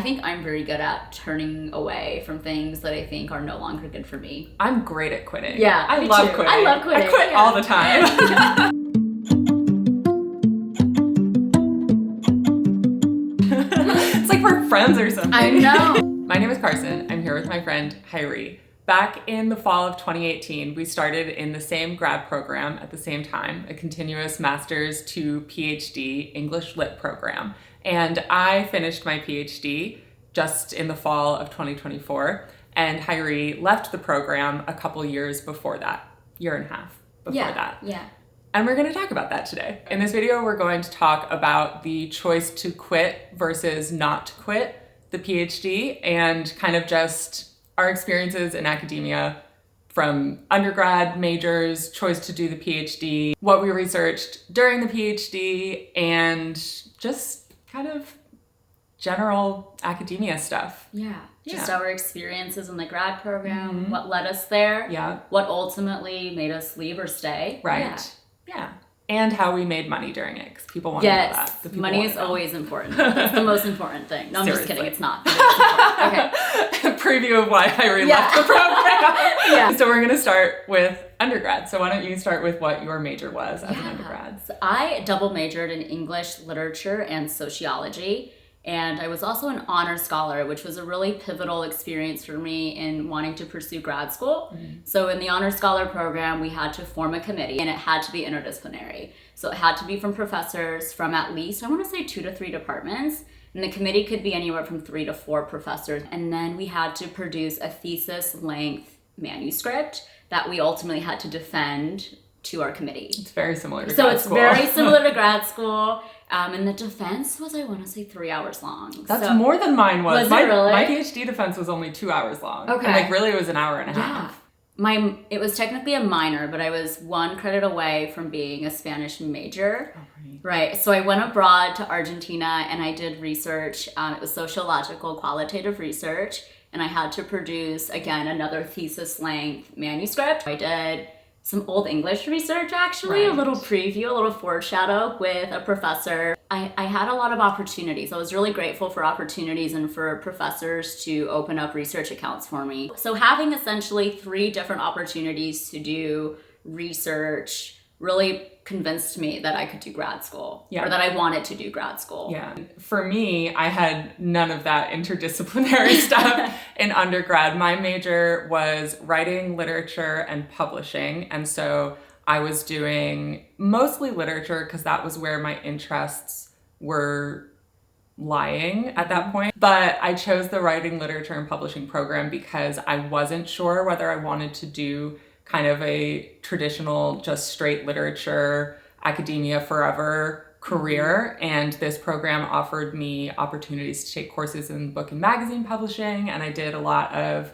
I think I'm very good at turning away from things that I think are no longer good for me. I'm great at quitting. Yeah, I love quitting. I love quitting. I quit all the time. It's like we're friends or something. I know. My name is Carson. I'm here with my friend Hyeree. Back in the fall of 2018, we started in the same grad program at the same time, a continuous master's to PhD English Lit program. And I finished my PhD just in the fall of 2024, and Hyeree left the program a couple years before that, year and a half before that. Yeah. And we're going to talk about that today. In this video, we're going to talk about the choice to quit versus not to quit the PhD, and kind of just our experiences in academia from undergrad majors, choice to do the PhD, what we researched during the PhD, and just kind of general academia stuff. Yeah. Just Yeah. our experiences in the grad program, what led us there, Yeah. what ultimately made us leave or stay. Right. Yeah. And how we made money during it, because people want to know that. Yes, The people money want is to know. always important. That's the most important thing. No, I'm just kidding. Seriously. It's not. But it's important. Okay. Preview of why Hyeree Yeah. left the program. Yeah. So we're going to start with undergrad. So why don't you start with what your major was as an undergrad? So I double majored in English literature and sociology. And I was also an honor scholar, which was a really pivotal experience for me in wanting to pursue grad school. So in the honor scholar program, we had to form a committee, and it had to be interdisciplinary. So it had to be from professors from at least, I want to say 2 to 3 departments. And the committee could be anywhere from 3 to 4 professors. And then we had to produce a thesis length manuscript that we ultimately had to defend to our committee. It's very similar to So grad it's school. very similar to grad school. And the defense was, I want to say, 3 hours long. That's more than mine was. Was it my, really? My PhD defense was only 2 hours long. Okay. And like really it was an hour and a half. It was technically a minor, but I was 1 credit away from being a Spanish major. Oh, Right. So I went abroad to Argentina and I did research. It was sociological qualitative research. And I had to produce, again, another thesis length manuscript. I did some old English research, actually, Right. a little preview, a little foreshadow with a professor. I had a lot of opportunities. I was really grateful for opportunities and for professors to open up research accounts for me. So having essentially 3 different opportunities to do research really convinced me that I could do grad school, or that I wanted to do grad school. Yeah. For me, I had none of that interdisciplinary stuff in undergrad. My major was writing, literature, and publishing. And so I was doing mostly literature because that was where my interests were lying at that point. But I chose the writing, literature, and publishing program because I wasn't sure whether I wanted to do kind of a traditional, just straight literature, academia forever career. And this program offered me opportunities to take courses in book and magazine publishing. And I did a lot of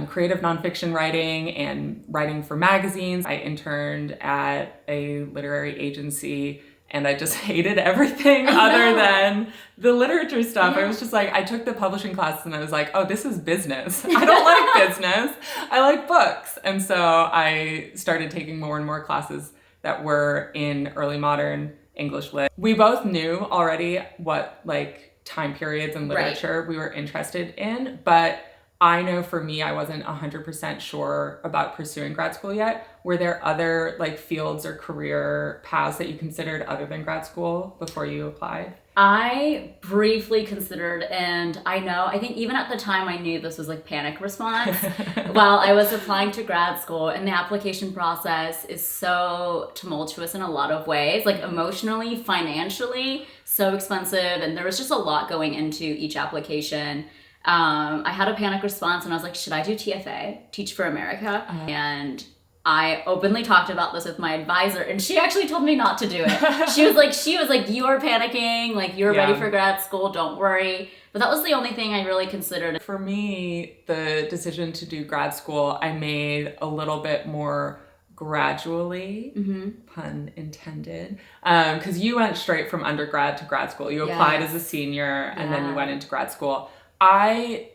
creative nonfiction writing and writing for magazines. I interned at a literary agency, and I just hated everything other than the literature stuff. I was just like, I took the publishing class and I was like, oh, this is business. I don't like business. I like books. And so I started taking more and more classes that were in early modern English lit. We both knew already what like time periods and literature we were interested in, but I know for me, I wasn't 100% sure about pursuing grad school yet. Were there other like fields or career paths that you considered other than grad school before you applied? I briefly considered, and I think even at the time I knew this was like panic response while I was applying to grad school, and the application process is so tumultuous in a lot of ways, like emotionally, financially, so expensive, and there was just a lot going into each application. I had a panic response and I was like, should I do TFA, Teach for America? And I openly talked about this with my advisor, and she actually told me not to do it. She was like, you are panicking, like you're ready for grad school, don't worry. But that was the only thing I really considered. For me, the decision to do grad school, I made a little bit more gradually, pun intended, because you went straight from undergrad to grad school. You applied as a senior and then you went into grad school. I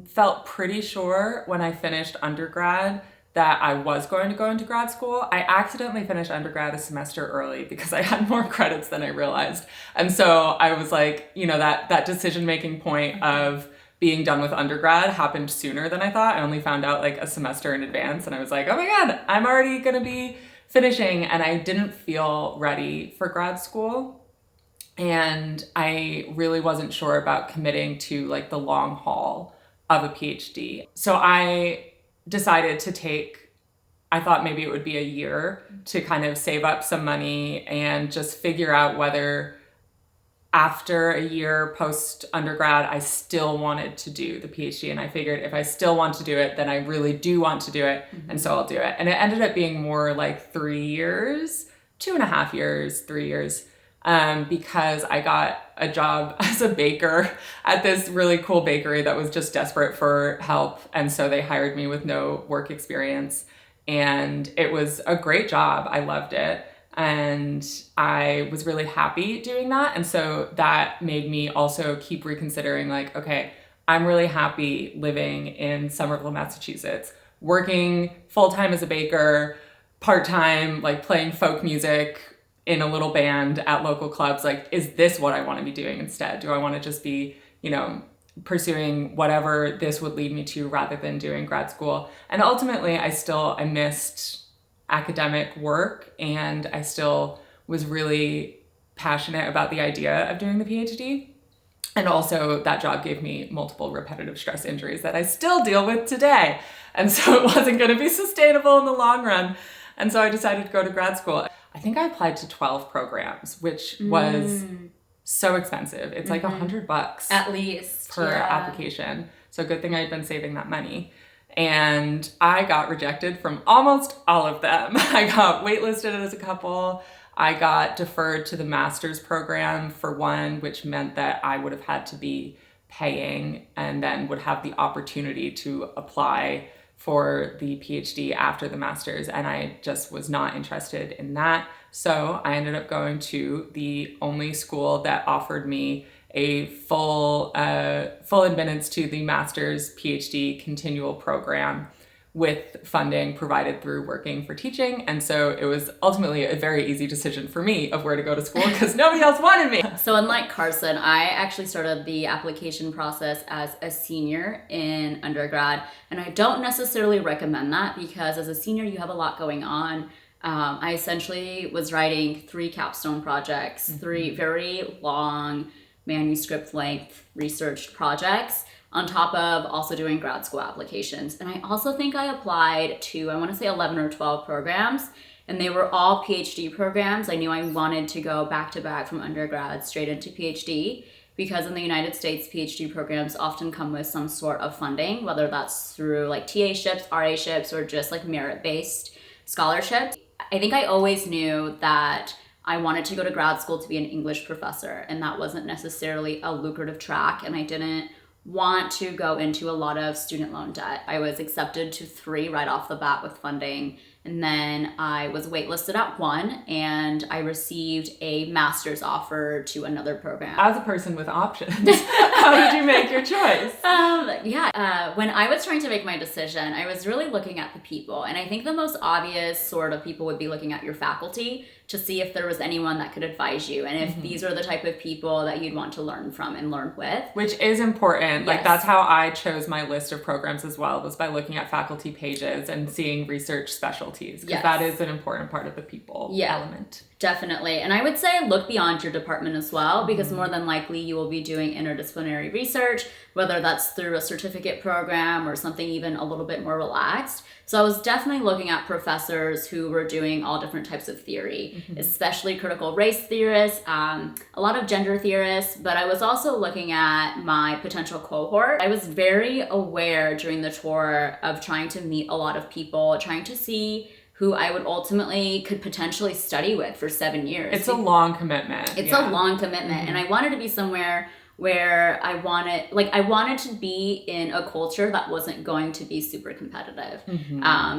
felt pretty sure when I finished undergrad that I was going to go into grad school. I accidentally finished undergrad a semester early because I had more credits than I realized. And so I was like, that decision-making point of being done with undergrad happened sooner than I thought. I only found out like a semester in advance, and I was like, oh my God, I'm already going to be finishing. And I didn't feel ready for grad school. And I really wasn't sure about committing to like the long haul of a PhD. So I decided to I thought maybe it would be a year to kind of save up some money and just figure out whether after a year post undergrad, I still wanted to do the PhD. And I figured if I still want to do it, then I really do want to do it. And so I'll do it. And it ended up being more like 3 years, 2.5 years, 3 years, because I got a job as a baker at this really cool bakery that was just desperate for help. And so they hired me with no work experience. And it was a great job. I loved it. And I was really happy doing that. And so that made me also keep reconsidering like, okay, I'm really happy living in Somerville, Massachusetts, working full-time as a baker, part-time, like playing folk music in a little band at local clubs. Like, is this what I want to be doing instead? Do I want to just be, pursuing whatever this would lead me to rather than doing grad school? And ultimately, I missed academic work, and I still was really passionate about the idea of doing the PhD. And also that job gave me multiple repetitive stress injuries that I still deal with today. And so it wasn't going to be sustainable in the long run. And so I decided to go to grad school. I think I applied to 12 programs, which was so expensive. It's like $100 at least per application. So good thing I'd been saving that money. And I got rejected from almost all of them. I got waitlisted as a couple. I got deferred to the master's program for one, which meant that I would have had to be paying and then would have the opportunity to apply for the PhD after the master's. And I just was not interested in that. So I ended up going to the only school that offered me a full admittance to the master's PhD continual program with funding provided through working for teaching. And so it was ultimately a very easy decision for me of where to go to school because nobody else wanted me. So unlike Carson, I actually started the application process as a senior in undergrad. And I don't necessarily recommend that because as a senior, you have a lot going on. I essentially was writing 3 capstone projects, 3 very long manuscript length research projects on top of also doing grad school applications. And I also think I applied to, I want to say 11 or 12 programs, and they were all PhD programs. I knew I wanted to go back to back from undergrad straight into PhD because in the United States, PhD programs often come with some sort of funding, whether that's through like TA-ships, RA-ships, or just like merit-based scholarships. I think I always knew that I wanted to go to grad school to be an English professor, and that wasn't necessarily a lucrative track, and I didn't want to go into a lot of student loan debt. I was accepted to 3 right off the bat with funding, and then I was waitlisted at 1, and I received a master's offer to another program. As a person with options, how did you make your choice? When I was trying to make my decision, I was really looking at the people, and I think the most obvious sort of people would be looking at your faculty to see if there was anyone that could advise you and if these are the type of people that you'd want to learn from and learn with. Which is important. Yes. Like that's how I chose my list of programs as well, was by looking at faculty pages and seeing research specialties, because that is an important part of the people element. Definitely. And I would say look beyond your department as well, because more than likely you will be doing interdisciplinary research, whether that's through a certificate program or something even a little bit more relaxed. So I was definitely looking at professors who were doing all different types of theory, especially critical race theorists, a lot of gender theorists, but I was also looking at my potential cohort. I was very aware during the tour of trying to meet a lot of people, trying to see who I would ultimately could potentially study with for 7 years. It's a long commitment. It's a long commitment. And I wanted to be somewhere where I wanted to be in a culture that wasn't going to be super competitive.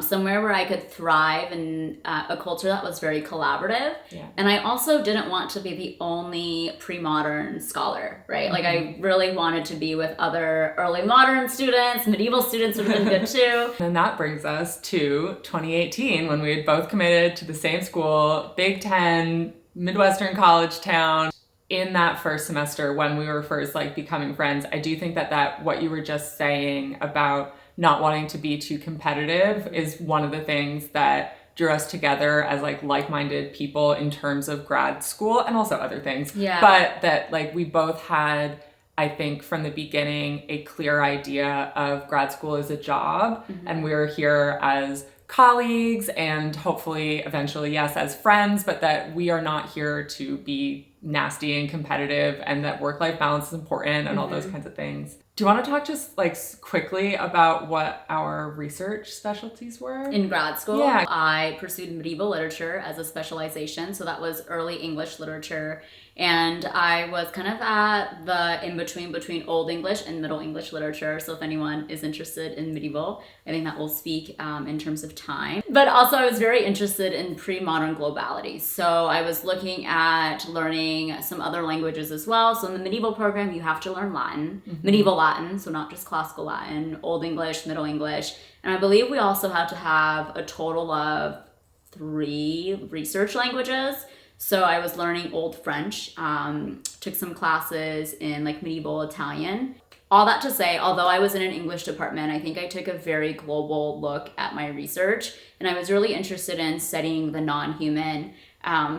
Somewhere where I could thrive in a culture that was very collaborative. Yeah. And I also didn't want to be the only pre-modern scholar, right? Like I really wanted to be with other early modern students. Medieval students would have been good too. And that brings us to 2018 when we had both committed to the same school, Big Ten, Midwestern college town. In that first semester when we were first like becoming friends, I do think that what you were just saying about not wanting to be too competitive is one of the things that drew us together as like-minded people in terms of grad school and also other things. Yeah. But that like we both had, I think from the beginning, a clear idea of grad school as a job, and we were here as colleagues and hopefully eventually, yes, as friends, but that we are not here to be nasty and competitive, and that work-life balance is important and all those kinds of things. Do you want to talk just like quickly about what our research specialties were? In grad school, Yeah. I pursued medieval literature as a specialization. So that was early English literature. And I was kind of at the in-between between Old English and Middle English literature. So if anyone is interested in medieval, I think that will speak in terms of time. But also I was very interested in pre-modern globality. So I was looking at learning some other languages as well. So in the medieval program, you have to learn Latin, medieval Latin, so not just classical Latin, Old English, Middle English. And I believe we also had to have a total of 3 research languages. So I was learning Old French, took some classes in like medieval Italian. All that to say, although I was in an English department, I think I took a very global look at my research, and I was really interested in studying the non-human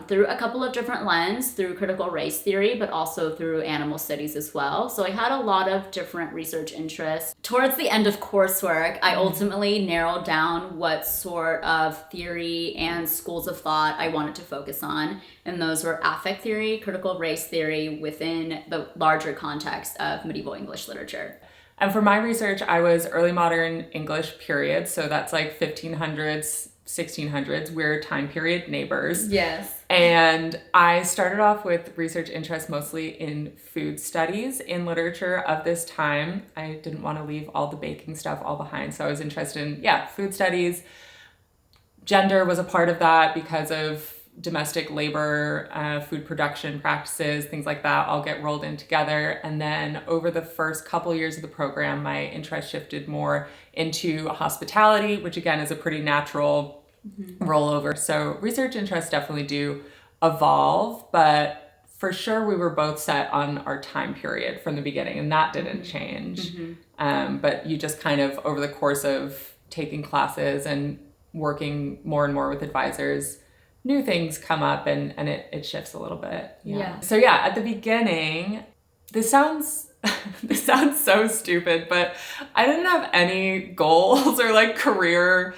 through a couple of different lenses, through critical race theory, but also through animal studies as well. So I had a lot of different research interests. Towards the end of coursework, I ultimately narrowed down what sort of theory and schools of thought I wanted to focus on. And those were affect theory, critical race theory within the larger context of medieval English literature. And for my research, I was early modern English period. So that's like 1500s, 1600s. We're time period neighbors. Yes. And I started off with research interest mostly in food studies in literature of this time. I didn't want to leave all the baking stuff all behind. So I was interested in, food studies. Gender was a part of that because of domestic labor, food production practices, things like that all get rolled in together. And then over the first couple years of the program, my interest shifted more into hospitality, which again is a pretty natural rollover. So research interests definitely do evolve, but for sure we were both set on our time period from the beginning, and that didn't change. But you just kind of, over the course of taking classes and working more and more with advisors, new things come up and it shifts a little bit. Yeah. So at the beginning, this sounds so stupid, but I didn't have any goals or like career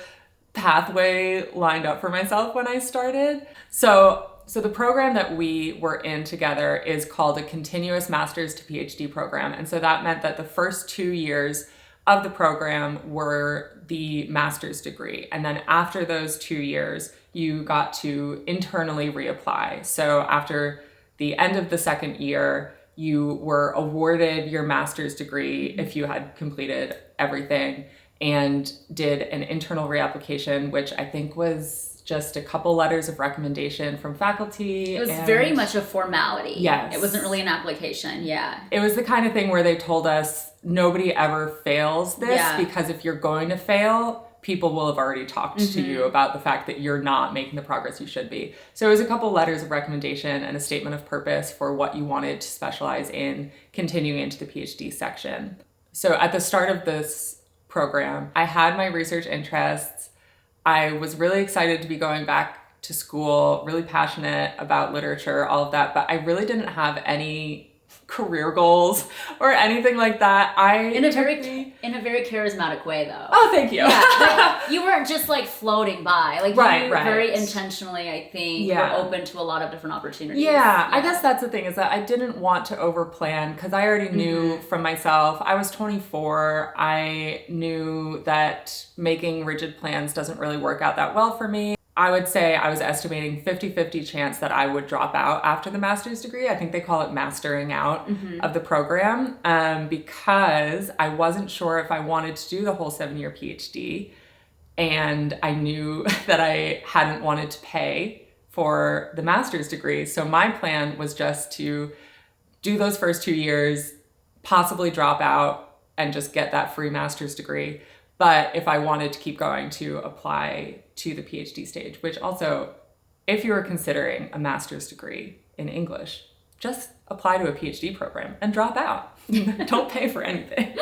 pathway lined up for myself when I started. So the program that we were in together is called a continuous master's to PhD program. And so that meant that the first 2 years of the program were the master's degree. And then after those 2 years, you got to internally reapply. So after the end of the second year, you were awarded your master's degree if you had completed everything, and did an internal reapplication, which I think was just a couple letters of recommendation from faculty. It was very much a formality. Yes. It wasn't really an application. Yeah. It was the kind of thing where they told us nobody ever fails this, because if you're going to fail, people will have already talked to you about the fact that you're not making the progress you should be. So it was a couple letters of recommendation and a statement of purpose for what you wanted to specialize in continuing into the PhD section. So at the start of this program, I had my research interests. I was really excited to be going back to school, really passionate about literature, all of that, but I really didn't have any career goals or anything like that. In a very charismatic way, though. Oh, thank you. Yeah, like, you weren't just like floating by. Like you very intentionally, I think, were open to a lot of different opportunities. Yeah, I guess that's the thing, is that I didn't want to overplan because I already knew from myself. I was 24. I knew that making rigid plans doesn't really work out that well for me. I would say I was estimating 50-50 chance that I would drop out after the master's degree. I think they call it mastering out of the program, because I wasn't sure if I wanted to do the whole 7-year PhD. And I knew that I hadn't wanted to pay for the master's degree. So my plan was just to do those first 2 years, possibly drop out and just get that free master's degree. But if I wanted to keep going, to apply to the PhD stage, which also, if you were considering a master's degree in English, just apply to a PhD program and drop out. Don't pay for anything.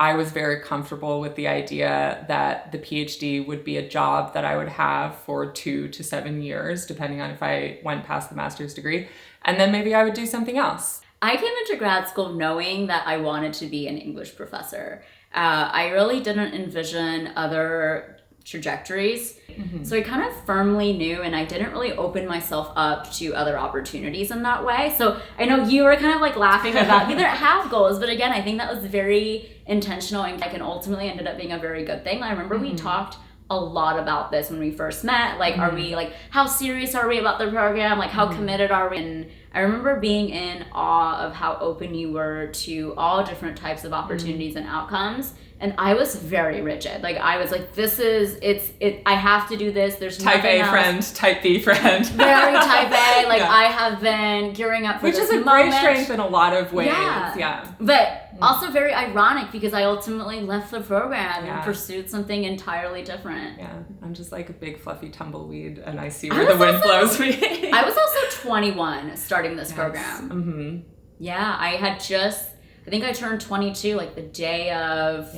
I was very comfortable with the idea that the PhD would be a job that I would have for 2 to 7 years, depending on if I went past the master's degree. And then maybe I would do something else. I came into grad school knowing that I wanted to be an English professor. I really didn't envision other trajectories. So I kind of firmly knew, and I didn't really open myself up to other opportunities in that way. So I know you were kind of like laughing about you didn't have goals, but again, I think that was very intentional and like, and ultimately ended up being a very good thing. I remember we talked a lot about this when we first met. Like, are we like, how serious are we about the program? Like, how committed are we? And I remember being in awe of how open you were to all different types of opportunities and outcomes. And I was very rigid. Like, I was like, I have to do this. There's type A else. Friend, type B friend. Very type A. Like, I have been gearing up for Which this is a great strength in a lot of ways. Yeah. But also very ironic because I ultimately left the program and pursued something entirely different. Yeah. I'm just like a big fluffy tumbleweed and I see where the wind blows me. I was also 21 starting this program. Yeah, I think I turned 22 like the day of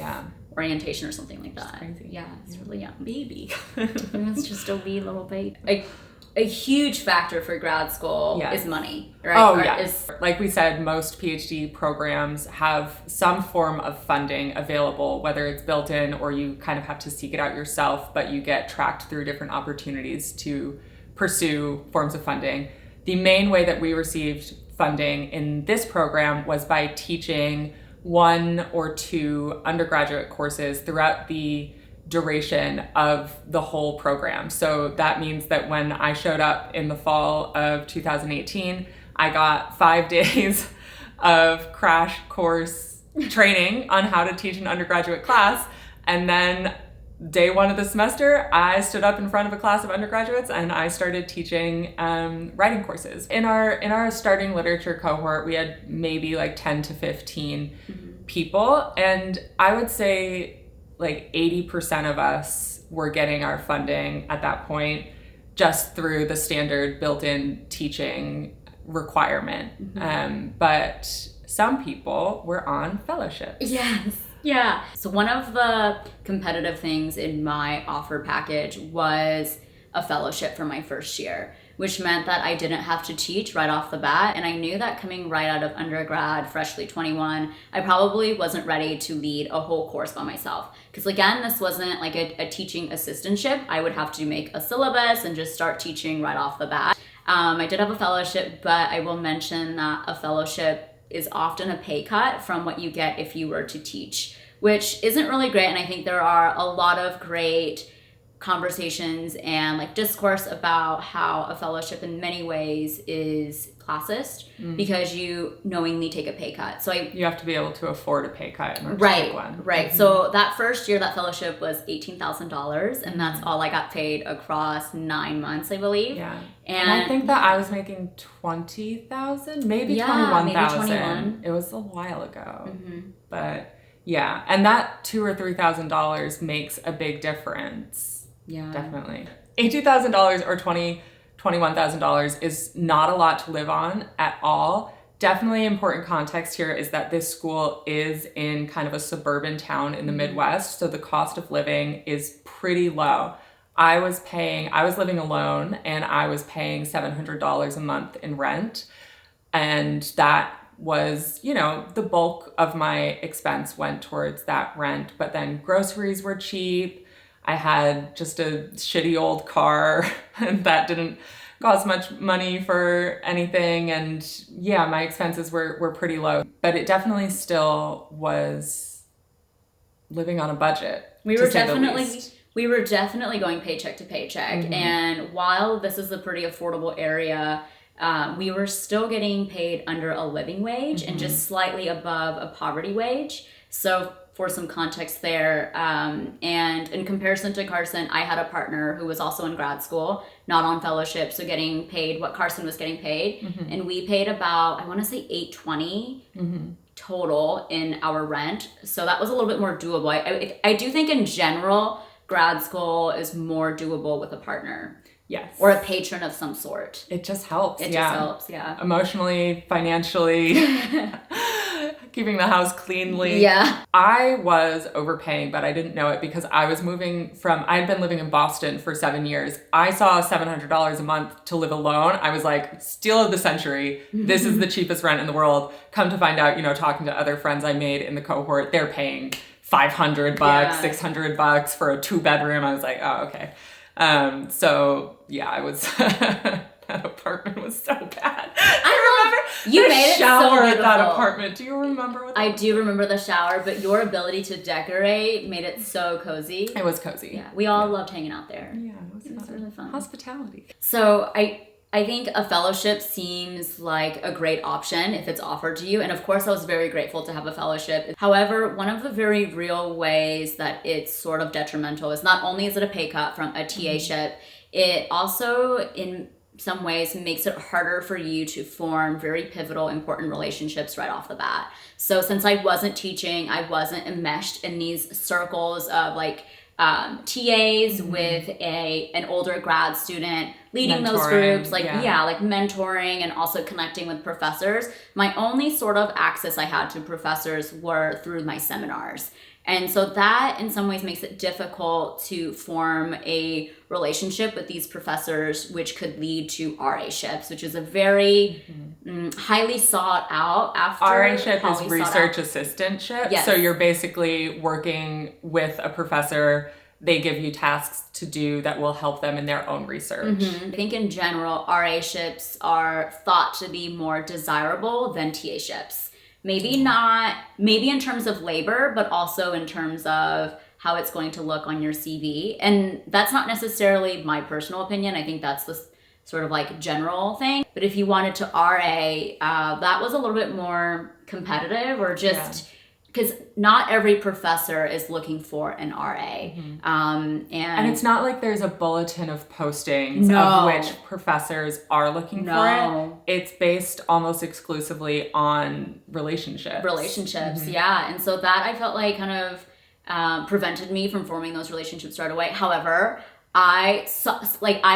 orientation or something like that. Crazy. Yeah, it's really young. Baby. It's just a wee little baby. A huge factor for grad school is money, right? Oh, like we said, most PhD programs have some form of funding available, whether it's built in or you kind of have to seek it out yourself, but you get tracked through different opportunities to pursue forms of funding. The main way that we received funding in this program was by teaching 1 or 2 undergraduate courses throughout the duration of the whole program. So that means that when I showed up in the fall of 2018, I got 5 days of crash course training on how to teach an undergraduate class. And then day 1 of the semester, I stood up in front of a class of undergraduates and I started teaching writing courses. In our starting literature cohort, we had maybe like 10 to 15 people. And I would say like 80% of us were getting our funding at that point just through the standard built-in teaching requirement. But some people were on fellowships. Yes. Yeah. So one of the competitive things in my offer package was a fellowship for my first year, which meant that I didn't have to teach right off the bat. And I knew that coming right out of undergrad, freshly 21, I probably wasn't ready to lead a whole course by myself. Because again, this wasn't like a teaching assistantship. I would have to make a syllabus and just start teaching right off the bat. I did have a fellowship, but I will mention that a fellowship is often a pay cut from what you get if you were to teach, which isn't really great. And I think there are a lot of great conversations and like discourse about how a fellowship in many ways is classist because you knowingly take a pay cut. So you have to be able to afford a pay cut in order to take one. Right. So that first year, that fellowship was $18,000, and that's all I got paid across 9 months, I believe. Yeah. And I think that I was making $20,000, maybe $21,000. Maybe 21. It was a while ago, but yeah, and that $2,000 or $3,000 makes a big difference. Yeah, definitely. $18,000 or $21,000 is not a lot to live on at all. Definitely important context here is that this school is in kind of a suburban town in the Midwest, so the cost of living is pretty low. I was living alone and I was paying $700 a month in rent, and that was, the bulk of my expense went towards that rent, but then groceries were cheap. I had just a shitty old car and that didn't cost much money for anything. And yeah, my expenses were pretty low, but it definitely still was living on a budget. We We were definitely going paycheck to paycheck. Mm-hmm. And while this is a pretty affordable area, we were still getting paid under a living wage and just slightly above a poverty wage. So for some context there, and in comparison to Carson, I had a partner who was also in grad school, not on fellowship, so getting paid what Carson was getting paid. And we paid about, I want to say $820 total in our rent. So that was a little bit more doable. I do think in general, grad school is more doable with a partner. Yes. Or a patron of some sort. It just helps. It just helps, yeah. Emotionally, financially, keeping the house cleanly. Yeah. I was overpaying, but I didn't know it because I had been living in Boston for 7 years. I saw $700 a month to live alone. I was like, steal of the century. This is the cheapest rent in the world. Come to find out, talking to other friends I made in the cohort, they're paying $500, $600 for a 2-bedroom. I was like, oh, okay. So yeah, I was, that apartment was so bad. I remember you made it so shower beautiful. at that apartment. Do you remember what that I do remember the shower, but your ability to decorate made it so cozy. It was cozy. Yeah, we all loved hanging out there. Yeah, it was really fun. Hospitality. So I think a fellowship seems like a great option if it's offered to you. And of course, I was very grateful to have a fellowship. However, one of the very real ways that it's sort of detrimental is not only is it a pay cut from a TA-ship, it also in some ways makes it harder for you to form very pivotal, important relationships right off the bat. So since I wasn't teaching, I wasn't enmeshed in these circles of like TAs with an older grad student leading those groups, like mentoring and also connecting with professors. My only sort of access I had to professors were through my seminars. And so that in some ways makes it difficult to form a relationship with these professors, which could lead to RA-ships, which is a very highly sought out after. RA-ship is research assistantship. Yes. So you're basically working with a professor. They give you tasks to do that will help them in their own research. I think in general, RA-ships are thought to be more desirable than TA-ships. Maybe in terms of labor, but also in terms of how it's going to look on your CV. And that's not necessarily my personal opinion. I think that's the sort of like general thing. But if you wanted to RA, that was a little bit more competitive or just... Because not every professor is looking for an RA. And it's not like there's a bulletin of postings of which professors are looking for it. It's based almost exclusively on relationships. Yeah. And so that I felt like kind of prevented me from forming those relationships right away. However, I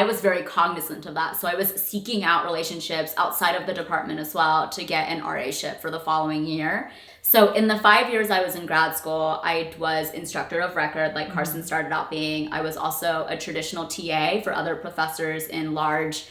was very cognizant of that. So I was seeking out relationships outside of the department as well to get an RA-ship for the following year. So in the 5 years I was in grad school, I was instructor of record, like Carson started out being. I was also a traditional TA for other professors in large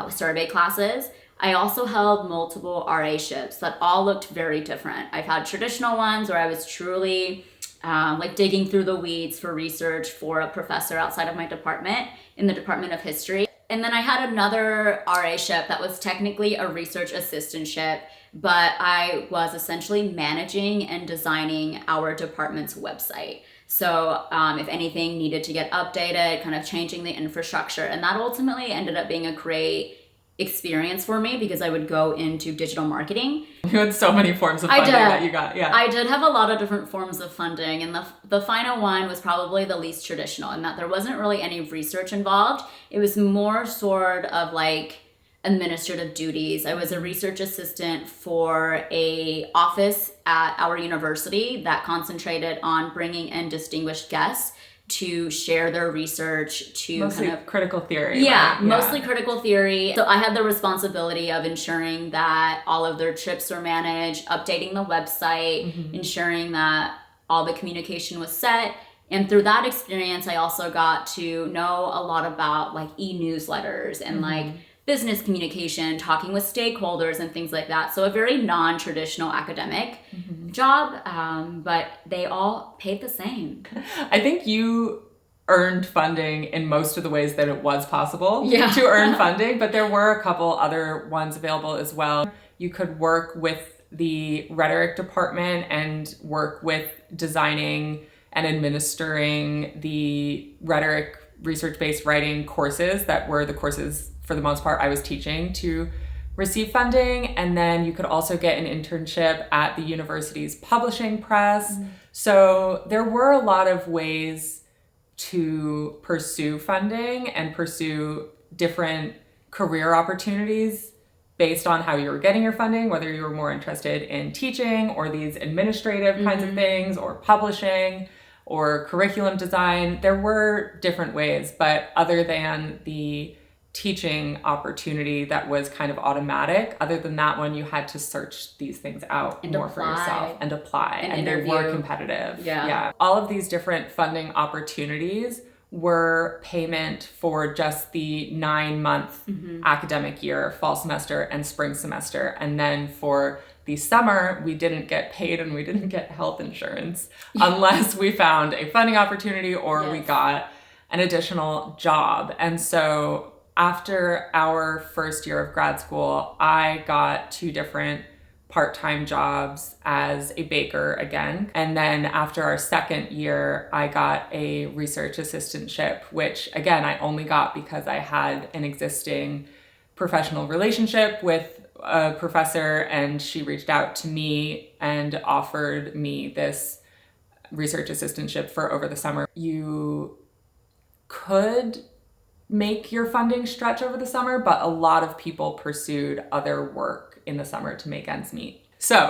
survey classes. I also held multiple RA-ships that all looked very different. I've had traditional ones where I was truly like digging through the weeds for research for a professor outside of my department in the Department of History. And then I had another RA-ship that was technically a research assistantship, but I was essentially managing and designing our department's website. So if anything needed to get updated, kind of changing the infrastructure. And that ultimately ended up being a great experience for me because I would go into digital marketing. You had so many forms of funding that you got. Yeah, I did have a lot of different forms of funding, and the final one was probably the least traditional in that there wasn't really any research involved. It was more sort of like administrative duties. I was a research assistant for a office at our university that concentrated on bringing in distinguished guests to share their research, to mostly kind of critical theory. Yeah, right? mostly critical theory. So I had the responsibility of ensuring that all of their trips were managed, updating the website, ensuring that all the communication was set. And through that experience, I also got to know a lot about like e-newsletters and like business communication, talking with stakeholders and things like that. So a very non-traditional academic job, but they all paid the same. I think you earned funding in most of the ways that it was possible to earn funding, but there were a couple other ones available as well. You could work with the rhetoric department and work with designing and administering the rhetoric research-based writing courses that were the courses, for the most part, I was teaching to receive funding. And then you could also get an internship at the university's publishing press. So there were a lot of ways to pursue funding and pursue different career opportunities based on how you were getting your funding, whether you were more interested in teaching or these administrative kinds of things, or publishing or curriculum design. There were different ways, but other than the teaching opportunity that was kind of automatic, other than that one, you had to search these things out And more apply. for yourself and apply. And they interview. were competitive. Yeah. All of these different funding opportunities were payment for just the 9-month academic year, fall semester and spring semester. And then for the summer, we didn't get paid and we didn't get health insurance unless we found a funding opportunity or we got an additional job. And so after our first year of grad school, I got 2 different part-time jobs as a baker again. And then after our second year, I got a research assistantship, which again, I only got because I had an existing professional relationship with a professor, and she reached out to me and offered me this research assistantship for over the summer. You could make your funding stretch over the summer, but a lot of people pursued other work in the summer to make ends meet. So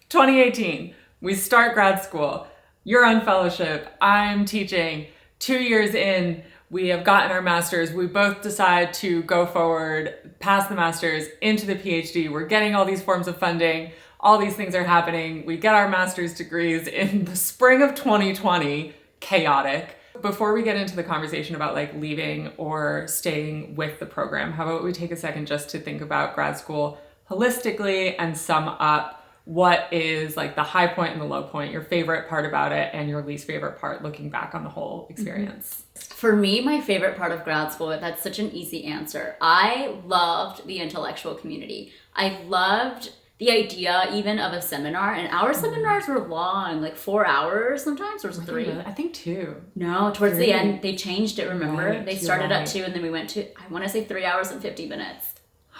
2018, we start grad school. You're on fellowship. I'm teaching. 2 years in, we have gotten our master's. We both decide to go forward, pass the master's, into the PhD. We're getting all these forms of funding. All these things are happening. We get our master's degrees in the spring of 2020. Chaotic. Before we get into the conversation about like leaving or staying with the program, how about we take a second just to think about grad school holistically and sum up what is like the high point and the low point, your favorite part about it and your least favorite part looking back on the whole experience. For me, my favorite part of grad school, that's such an easy answer. I loved the intellectual community. I loved the idea even of a seminar, and our seminars were long, like 4 hours sometimes, or was it 3? I think 2. No, towards 3. the end, they changed it, remember? Right, They you're started right. at 2, and then we went to, I want to say 3 hours and 50 minutes.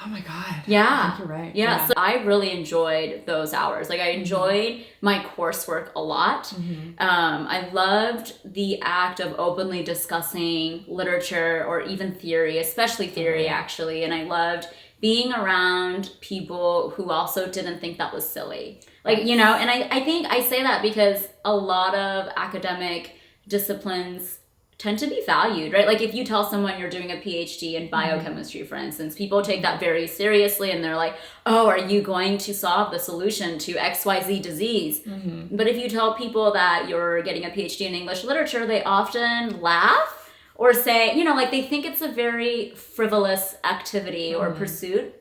Oh my God. Yeah. I think you're right. Yeah, so I really enjoyed those hours. Like, I enjoyed my coursework a lot. I loved the act of openly discussing literature or even theory, especially theory, actually. And I loved being around people who also didn't think that was silly. Like, you know, and I think I say that because a lot of academic disciplines tend to be valued, right? Like if you tell someone you're doing a PhD in biochemistry, for instance, people take that very seriously and they're like, oh, are you going to solve the solution to XYZ disease? But if you tell people that you're getting a PhD in English literature, they often laugh or say, you know, like they think it's a very frivolous activity or pursuit.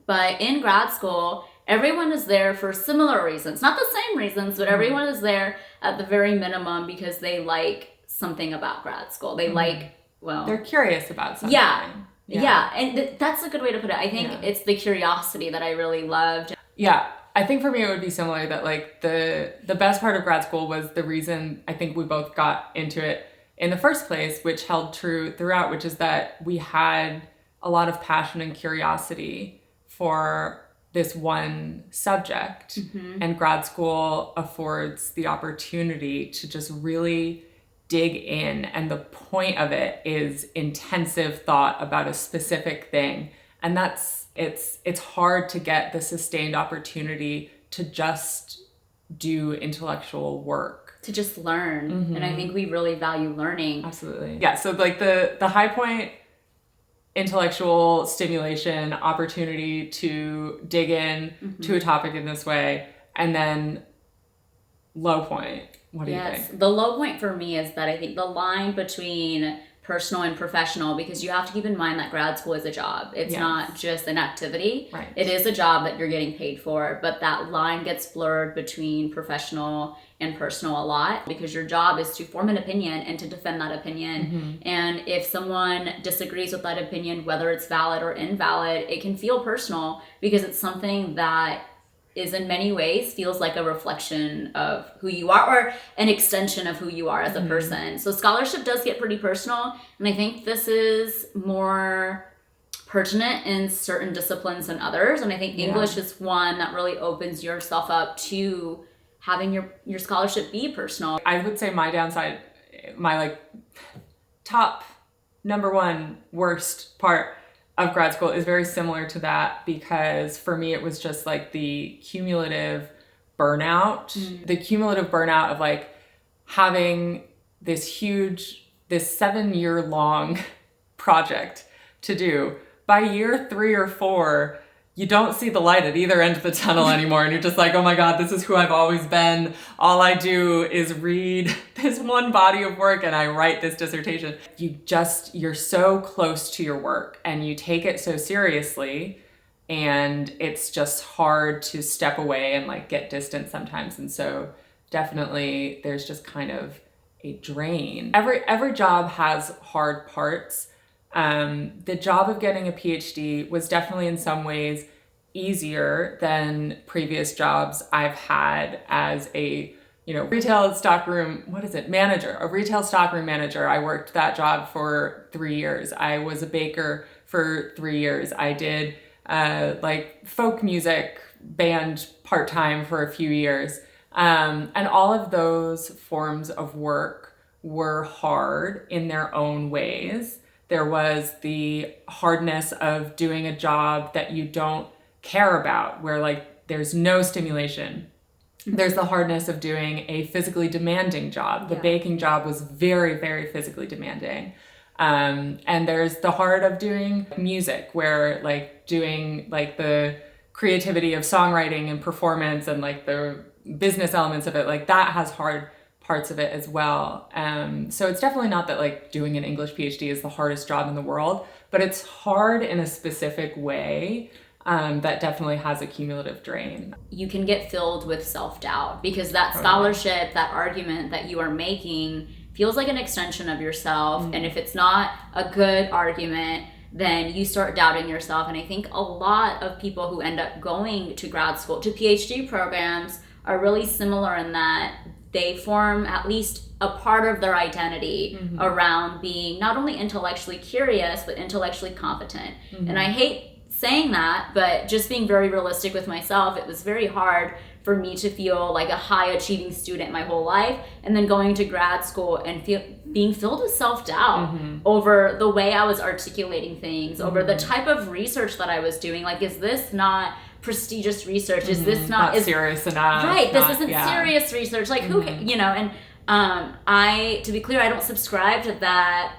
But in grad school, everyone is there for similar reasons, not the same reasons, but everyone is there at the very minimum because they like something about grad school. They like, well, They're curious about something. Yeah. And that's a good way to put it. I think it's the curiosity that I really loved. Yeah. I think for me it would be similar, that like the best part of grad school was the reason I think we both got into it in the first place, which held true throughout, which is that we had a lot of passion and curiosity for this one subject. And grad school affords the opportunity to just really dig in, and the point of it is intensive thought about a specific thing. And it's hard to get the sustained opportunity to just do intellectual work, to just learn. And I think we really value learning. Absolutely. Yeah, so like the high point, intellectual stimulation, opportunity to dig in to a topic in this way, and then low point. What do you think? The low point for me is that I think the line between personal and professional, because you have to keep in mind that grad school is a job. It's not just an activity. Right. It is a job that you're getting paid for, but that line gets blurred between professional and personal a lot, because your job is to form an opinion and to defend that opinion. And if someone disagrees with that opinion, whether it's valid or invalid, it can feel personal because it's something that is in many ways feels like a reflection of who you are, or an extension of who you are as a person. So scholarship does get pretty personal, and I think this is more pertinent in certain disciplines than others. And I think English is one that really opens yourself up to having your scholarship be personal. I would say my downside, my like top number one worst part of grad school is very similar to that, because for me it was just like the cumulative burnout of like having this 7-year long project to do. By year 3 or 4, you don't see the light at either end of the tunnel anymore. And you're just like, oh my God, this is who I've always been. All I do is read this one body of work and I write this dissertation. You're so close to your work and you take it so seriously, and it's just hard to step away and like get distant sometimes. And so definitely there's just kind of a drain. Every job has hard parts. The job of getting a PhD was definitely in some ways easier than previous jobs I've had as a, retail stockroom manager, a retail stockroom manager. I worked that job for 3 years. I was a baker for 3 years. I did like folk music band part-time for a few years. And all of those forms of work were hard in their own ways. There was the hardness of doing a job that you don't care about, where like there's no stimulation. There's the hardness of doing a physically demanding job. The baking job was very, very physically demanding. And there's the heart of doing music, where like doing like the creativity of songwriting and performance and like the business elements of it, like that has hard parts of it as well. So it's definitely not that like doing an English PhD is the hardest job in the world, but it's hard in a specific way that definitely has a cumulative drain. You can get filled with self-doubt because that scholarship, that argument that you are making feels like an extension of yourself. And if it's not a good argument, then you start doubting yourself. And I think a lot of people who end up going to grad school, to PhD programs, are really similar in that they form at least a part of their identity around being not only intellectually curious, but intellectually competent. And I hate saying that, but just being very realistic with myself, it was very hard for me to feel like a high achieving student my whole life, and then going to grad school and being filled with self-doubt over the way I was articulating things, over the type of research that I was doing. Like, is this not prestigious research? Is this not serious enough? Right, this isn't serious research. Like, who, and to be clear, I don't subscribe to that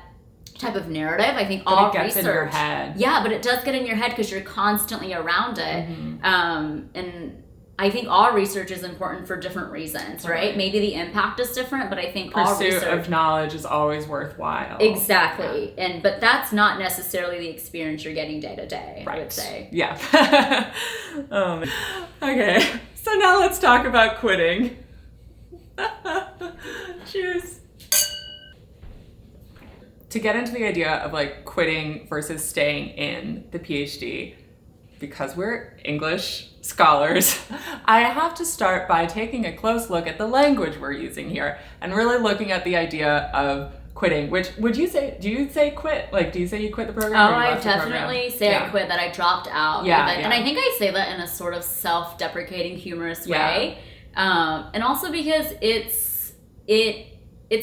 type of narrative. I think all it gets research, in your head. Yeah, but it does get in your head because you're constantly around it. And I think all research is important for different reasons, right? Maybe the impact is different, but I think all research, pursuit of knowledge is always worthwhile. Exactly. Yeah. But that's not necessarily the experience you're getting day to day, right. I would say. Yeah. Okay. So now let's talk about quitting. Cheers. To get into the idea of like quitting versus staying in the PhD, because we're English scholars, I have to start by taking a close look at the language we're using here and really looking at the idea of quitting, which do you say quit? Like, do you say you quit the program? Oh, I definitely say I quit, that I dropped out. Yeah, And I think I say that in a sort of self-deprecating, humorous way. And also because it's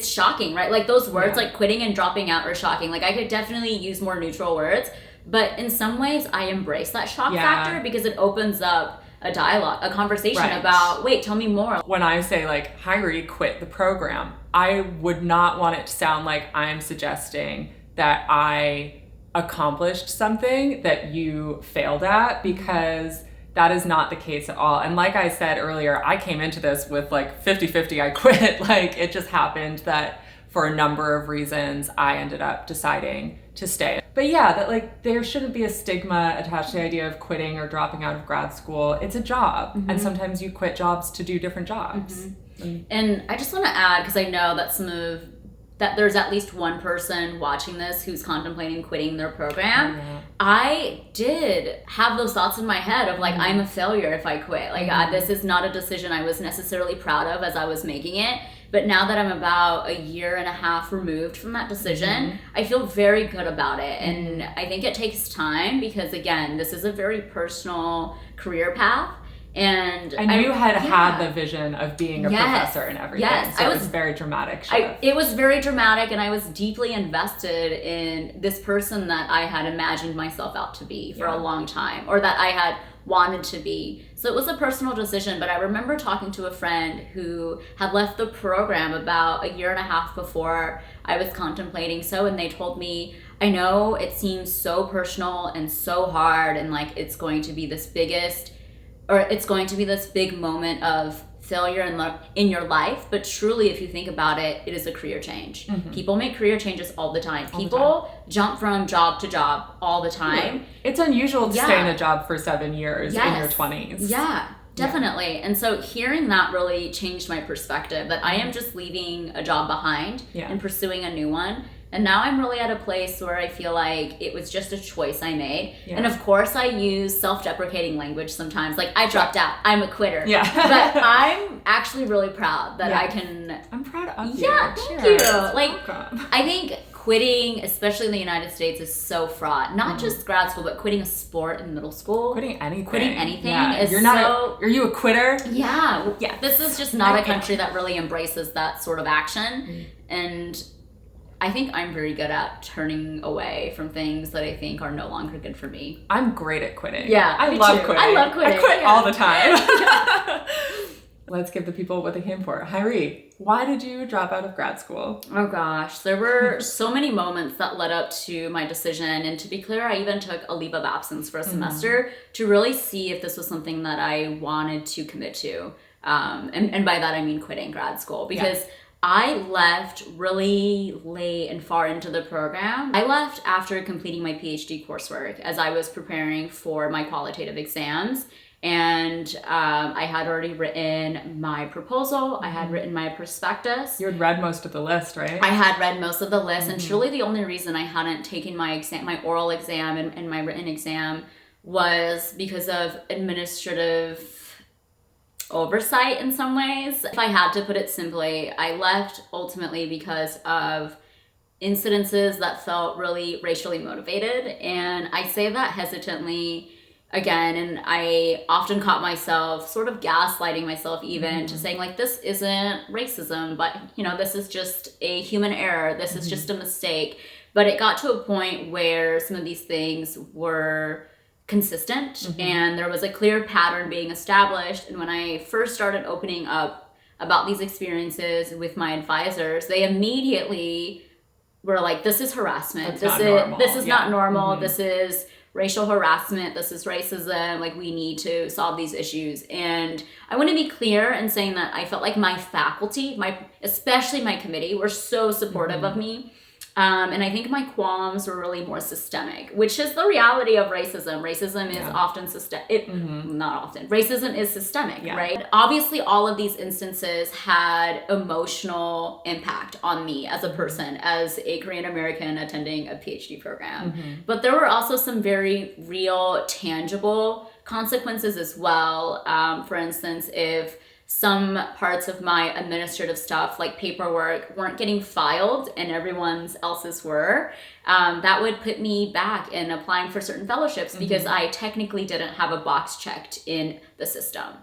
shocking, right? Like those words like quitting and dropping out are shocking. Like I could definitely use more neutral words, but in some ways I embrace that shock factor because it opens up a dialogue, a conversation about, wait, tell me more. When I say like Hyeree quit the program, I would not want it to sound like I'm suggesting that I accomplished something that you failed at, because that is not the case at all. And like I said earlier, I came into this with like 50-50, I quit. Like it just happened that for a number of reasons, I ended up deciding to stay. But yeah, that like there shouldn't be a stigma attached to the idea of quitting or dropping out of grad school. It's a job. And sometimes you quit jobs to do different jobs. And I just want to add, because I know that some of that there's at least one person watching this who's contemplating quitting their program, Yeah. I did have those thoughts in my head of like, I'm a failure if I quit. Like, this is not a decision I was necessarily proud of as I was making it. But now that I'm about a year and a half removed from that decision, I feel very good about it. And I think it takes time because, again, this is a very personal career path. And you had the vision of being a professor and everything. Yes. So it was very dramatic shift. It was very dramatic, and I was deeply invested in this person that I had imagined myself out to be for a long time, or that I had wanted to be. So it was a personal decision, but I remember talking to a friend who had left the program about a year and a half before I was contemplating and they told me, I know it seems so personal and so hard, and like it's going to be this big moment of failure in your life, but truly, if you think about it, it is a career change. People make career changes all the time. People jump from job to job all the time. Yeah. It's unusual to stay in a job for 7 years in your 20s. Yeah, definitely. And so hearing that really changed my perspective that I am just leaving a job behind and pursuing a new one. And now I'm really at a place where I feel like it was just a choice I made. Yeah. And of course I use self-deprecating language sometimes. Like, I dropped out. I'm a quitter. Yeah. But I'm actually really proud that I can... I'm proud of you. Yeah, thank you. Like, I think quitting, especially in the United States, is so fraught. Not just grad school, but quitting a sport in middle school. Quitting anything. Is are you a quitter? Yeah. Yeah. This is just not a country that really embraces that sort of action. And... I think I'm very good at turning away from things that I think are no longer good for me. I'm great at quitting. Yeah, I love quitting. I quit all the time. Let's give the people what they came for. Hyeree, why did you drop out of grad school? Oh gosh, there were so many moments that led up to my decision. And to be clear, I even took a leave of absence for a semester to really see if this was something that I wanted to commit to. And by that, I mean quitting grad school, because I left really late and far into the program. I left after completing my PhD coursework as I was preparing for my qualitative exams. And I had already written my proposal. I had written my prospectus. You had read most of the list, right? I had read most of the list. And truly the only reason I hadn't taken my oral exam and my written exam was because of administrative oversight in some ways. If I had to put it simply, I left ultimately because of incidences that felt really racially motivated. And I say that hesitantly again, and I often caught myself sort of gaslighting myself even to saying like, this isn't racism, but this is just a human error. This is just a mistake. But it got to a point where some of these things were consistent and there was a clear pattern being established. And when I first started opening up about these experiences with my advisors, they immediately were like, this is harassment. This is not normal. This is racial harassment. This is racism. Like, we need to solve these issues. And I want to be clear in saying that I felt like my faculty, especially my committee, were so supportive of me. And I think my qualms were really more systemic, which is the reality of racism. Racism is often not often. Racism is systemic, right? Obviously, all of these instances had emotional impact on me as a person, as a Korean American attending a PhD program. But there were also some very real, tangible consequences as well. For instance, if some parts of my administrative stuff, like paperwork, weren't getting filed and everyone else's were, that would put me back in applying for certain fellowships because I technically didn't have a box checked in the system.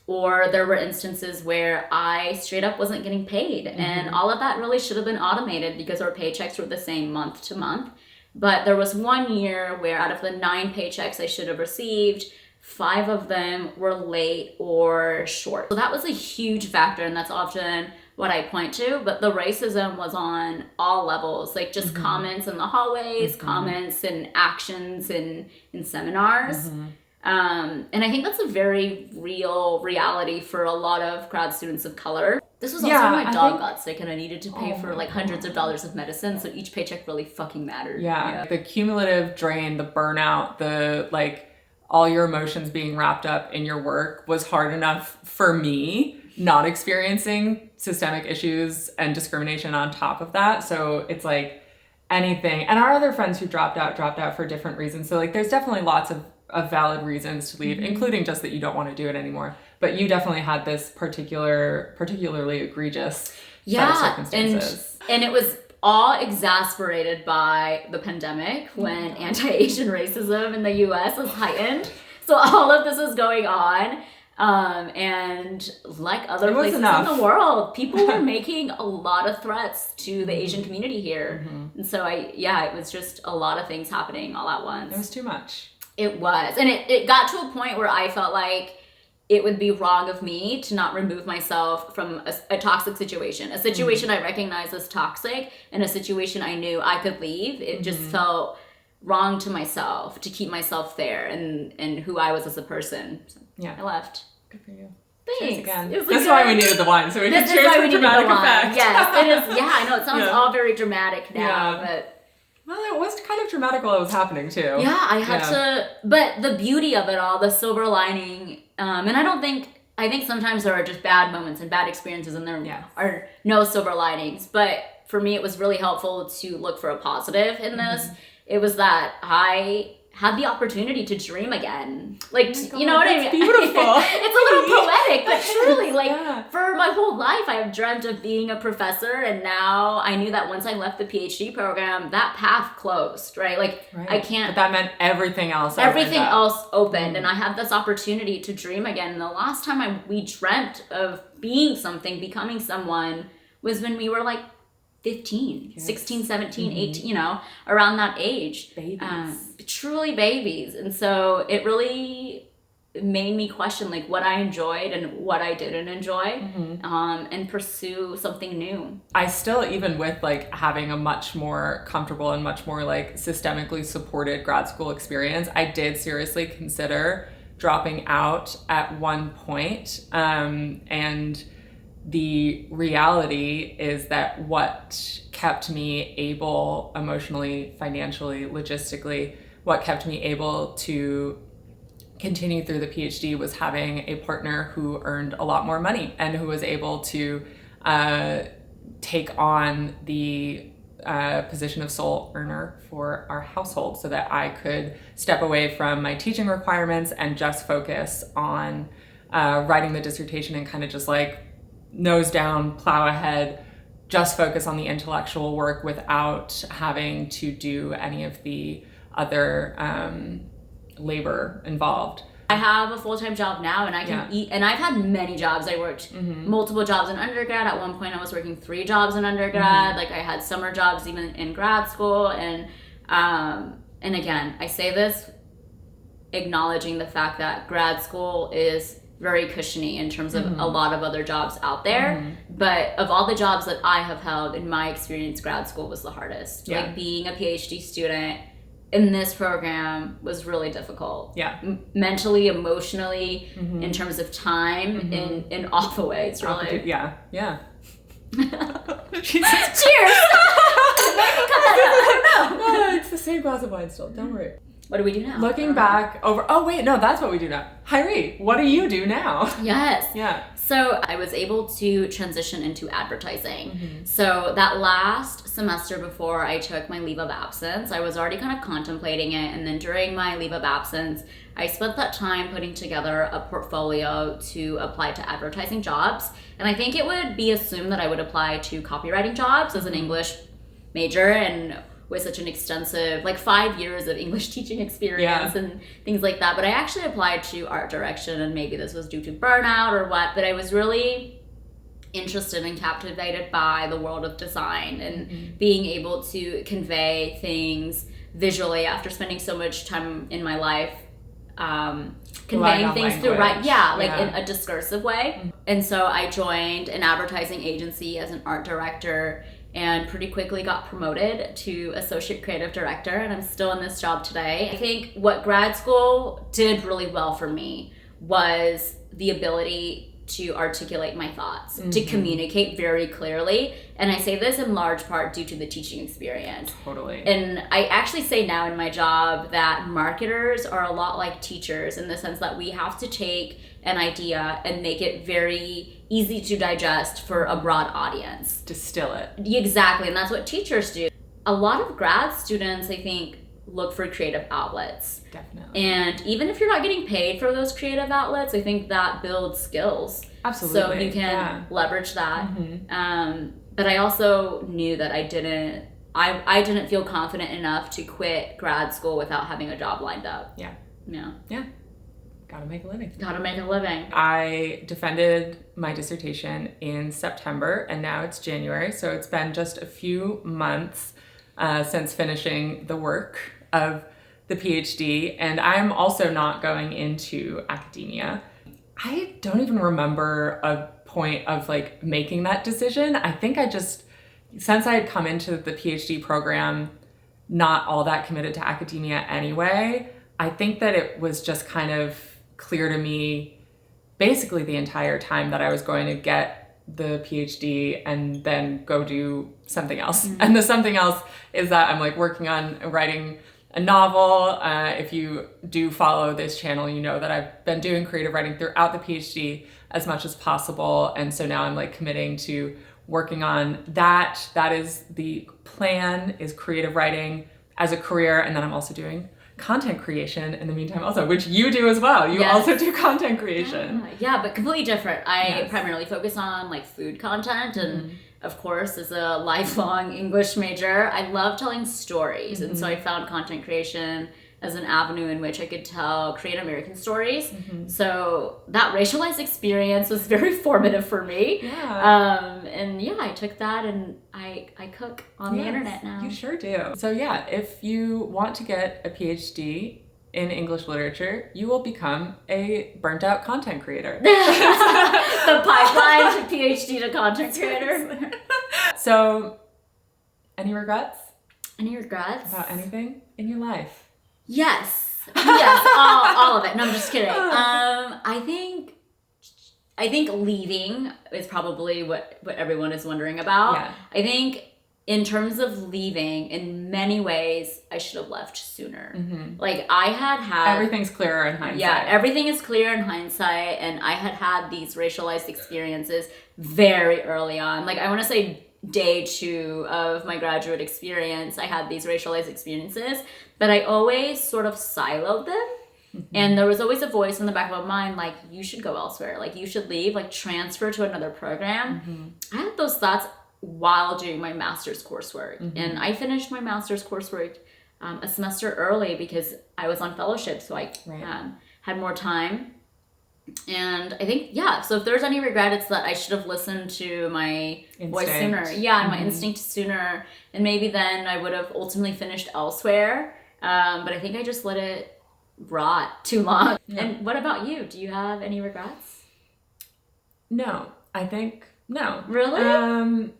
Or there were instances where I straight up wasn't getting paid. And all of that really should have been automated because our paychecks were the same month to month. But there was 1 year where out of the 9 paychecks I should have received, 5 of them were late or short. So that was a huge factor, and that's often what I point to. But the racism was on all levels, like just comments in the hallways, comments and actions in seminars. And I think that's a very real reality for a lot of grad students of color. This was also when my dog got sick and I needed to pay for like hundreds of dollars of medicine. So each paycheck really fucking mattered. Yeah. The cumulative drain, the burnout, all your emotions being wrapped up in your work was hard enough for me. not experiencing systemic issues and discrimination on top of that. So it's like anything. And our other friends who dropped out for different reasons. So like there's definitely lots of valid reasons to leave, including just that you don't want to do it anymore. But you definitely had this particularly egregious set of circumstances. And it was all exasperated by the pandemic when anti-Asian racism in the US was heightened. So all of this was going on. And like other places in the world, people were making a lot of threats to the Asian community here. And so it was just a lot of things happening all at once. It was too much. It was. And it got to a point where I felt like it would be wrong of me to not remove myself from a toxic situation. A situation I recognized as toxic and a situation I knew I could leave. It just felt wrong to myself to keep myself there and who I was as a person. So I left. Good for you. Thanks. Again. This is why we needed the wine, so we could cheers for dramatic effect. Yes, it is. Yeah, I know it sounds all very dramatic now, but... Well, it was kind of dramatic while it was happening too. Yeah, I had to... But the beauty of it all, the silver lining, and I think sometimes there are just bad moments and bad experiences and there are no silver linings. But for me, it was really helpful to look for a positive in this. It was that I had the opportunity to dream again. Like, you know what I mean? Beautiful. It's a little poetic, but truly, like, for my whole life, I have dreamt of being a professor, and now I knew that once I left the PhD program, that path closed, right? Like, I can't... But that meant everything else opened, and I had this opportunity to dream again. And the last time we dreamt of being something, becoming someone, was when we were, like, 15, 16, 17, 18, you know, around that age. Babies. Truly babies. And so it really made me question like what I enjoyed and what I didn't enjoy, and pursue something new. I still, even with like having a much more comfortable and much more like systemically supported grad school experience, I did seriously consider dropping out at one point. And the reality is that what kept me able emotionally, financially, logistically, what kept me able to continue through the PhD was having a partner who earned a lot more money and who was able to take on the position of sole earner for our household so that I could step away from my teaching requirements and just focus on writing the dissertation and kind of just like nose down, plow ahead, just focus on the intellectual work without having to do any of the other labor involved. I have a full-time job now and I can eat, and I've had many jobs. I worked multiple jobs in undergrad. At one point I was working 3 jobs in undergrad. Like I had summer jobs even in grad school. And again, I say this acknowledging the fact that grad school is very cushiony in terms of a lot of other jobs out there. But of all the jobs that I have held, in my experience, grad school was the hardest. Like being a PhD student in this program was really difficult. Mentally, emotionally, in terms of time, in awful ways, really. Jesus. Cheers! It's the same glass of wine still, don't worry. What do we do now? Looking back over... Oh, wait, no, that's what we do now. Hyeree, what do you do now? Yes. Yeah. So I was able to transition into advertising. So that last semester before I took my leave of absence, I was already kind of contemplating it. And then during my leave of absence, I spent that time putting together a portfolio to apply to advertising jobs. And I think it would be assumed that I would apply to copywriting jobs as an English major and with such an extensive, like 5 years of English teaching experience and things like that. But I actually applied to art direction, and maybe this was due to burnout or what, but I was really interested and captivated by the world of design and being able to convey things visually after spending so much time in my life conveying things through in a discursive way. And so I joined an advertising agency as an art director and pretty quickly got promoted to associate creative director, and I'm still in this job today. I think what grad school did really well for me was the ability to articulate my thoughts, to communicate very clearly. And I say this in large part due to the teaching experience. Totally. And I actually say now in my job that marketers are a lot like teachers in the sense that we have to take an idea and make it very easy to digest for a broad audience. Distill it. Exactly, and that's what teachers do. A lot of grad students, I think, look for creative outlets. Definitely. And even if you're not getting paid for those creative outlets, I think that builds skills. Absolutely. So you can leverage that. But I also knew that I didn't feel confident enough to quit grad school without having a job lined up. Yeah. Yeah. Gotta make a living. I defended my dissertation in September, and now it's January, so it's been just a few months since finishing the work of the PhD, and I'm also not going into academia. I don't even remember a point of like making that decision. I think since I had come into the PhD program not all that committed to academia anyway, I think that it was just kind of clear to me basically the entire time that I was going to get the PhD and then go do something else. And the something else is that I'm like working on writing a novel. If you do follow this channel, you know that I've been doing creative writing throughout the PhD as much as possible. And so now I'm like committing to working on that. That is the plan, is creative writing as a career. And then I'm also doing content creation in the meantime also, which you do as well. You also do content creation. Yeah, but completely different. I primarily focus on like food content, and of course, as a lifelong English major, I love telling stories. And so I found content creation as an avenue in which I could create American stories. So that racialized experience was very formative for me. I took that and I cook on the internet now. You sure do. So if you want to get a PhD in English literature, you will become a burnt out content creator. The pipeline to PhD to content creator. So, any regrets? Any regrets? About anything in your life? Yes, all of it. No, I'm just kidding. I think leaving is probably what everyone is wondering about. Yeah. I think in terms of leaving, in many ways, I should have left sooner. Like I had everything's clearer in hindsight. Yeah, everything is clear in hindsight, and I had these racialized experiences very early on. Like I want to say day 2 of my graduate experience, I had these racialized experiences, but I always sort of siloed them. And there was always a voice in the back of my mind, like, you should go elsewhere. Like, you should leave, like, transfer to another program. I had those thoughts while doing my master's coursework. And I finished my master's coursework a semester early because I was on fellowship, so I had more time. And I think, so if there's any regret, it's that I should have listened to my voice sooner. Yeah, and my instinct sooner. And maybe then I would have ultimately finished elsewhere. But I think I just let it rot too long. And what about you? Do you have any regrets? No, I think no. Really? Not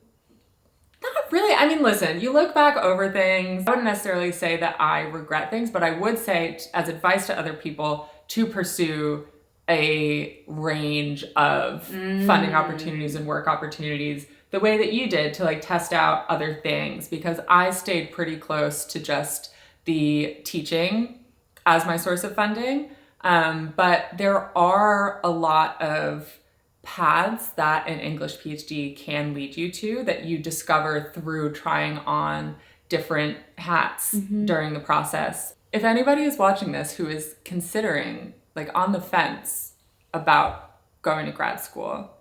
really. I mean, listen, you look back over things. I wouldn't necessarily say that I regret things, but I would say as advice to other people to pursue a range of funding opportunities and work opportunities the way that you did, to like test out other things, because I stayed pretty close to just the teaching as my source of funding. But there are a lot of paths that an English PhD can lead you to that you discover through trying on different hats during the process. If anybody is watching this who is considering, like on the fence about going to grad school,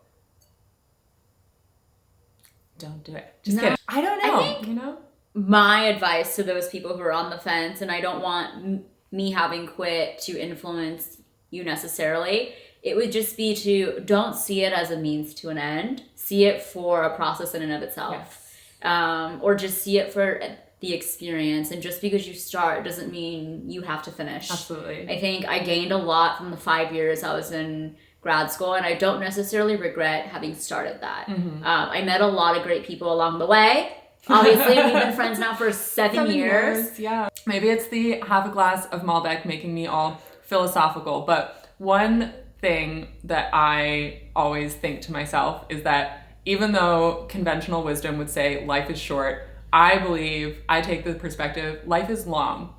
don't do it. Just kidding. I don't know. I think my advice to those people who are on the fence, and I don't want me having quit to influence you necessarily, it would just be to don't see it as a means to an end. See it for a process in and of itself. Or just see it for the experience. And just because you start doesn't mean you have to finish. Absolutely. I think I gained a lot from the 5 years I was in grad school, and I don't necessarily regret having started that. I met a lot of great people along the way. Obviously, we've been friends now for 7 years. Yeah. Maybe it's the half a glass of Malbec making me all philosophical, but one thing that I always think to myself is that even though conventional wisdom would say life is short, I take the perspective, life is long,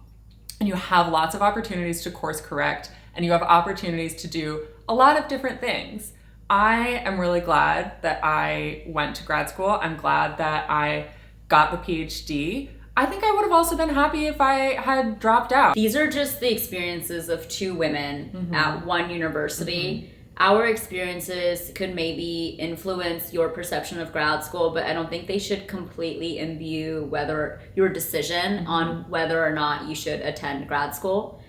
and you have lots of opportunities to course correct, and you have opportunities to do a lot of different things. I am really glad that I went to grad school. I'm glad that I got the PhD. I think I would have also been happy if I had dropped out. These are just the experiences of two women at one university. Our experiences could maybe influence your perception of grad school, but I don't think they should completely imbue whether your decision on whether or not you should attend grad school.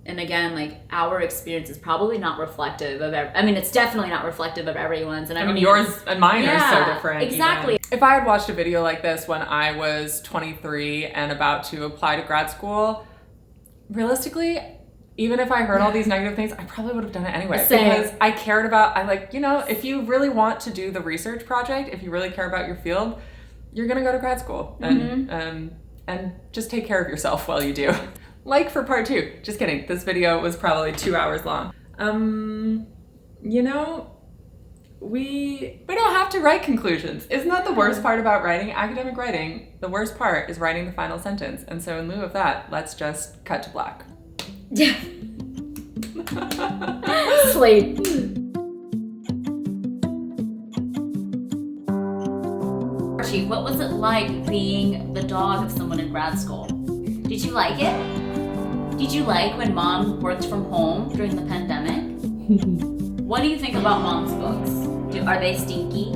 And again, like, our experience is probably not reflective of it's definitely not reflective of everyone's. And I mean, yours and mine are so different. Exactly. Even. If I had watched a video like this when I was 23 and about to apply to grad school, realistically, even if I heard all these negative things, I probably would have done it anyway. Same. Because I cared about, if you really want to do the research project, if you really care about your field, you're going to go to grad school. And just take care of yourself while you do. Like for part 2. Just kidding. This video was probably 2 hours long. We don't have to write conclusions. Isn't that the worst part about writing academic writing? The worst part is writing the final sentence. And so in lieu of that, let's just cut to black. Yeah. Sleep. Chief, what was it like being the dog of someone in grad school? Did you like it? Did you like when mom worked from home during the pandemic? What do you think about mom's books? Are they stinky?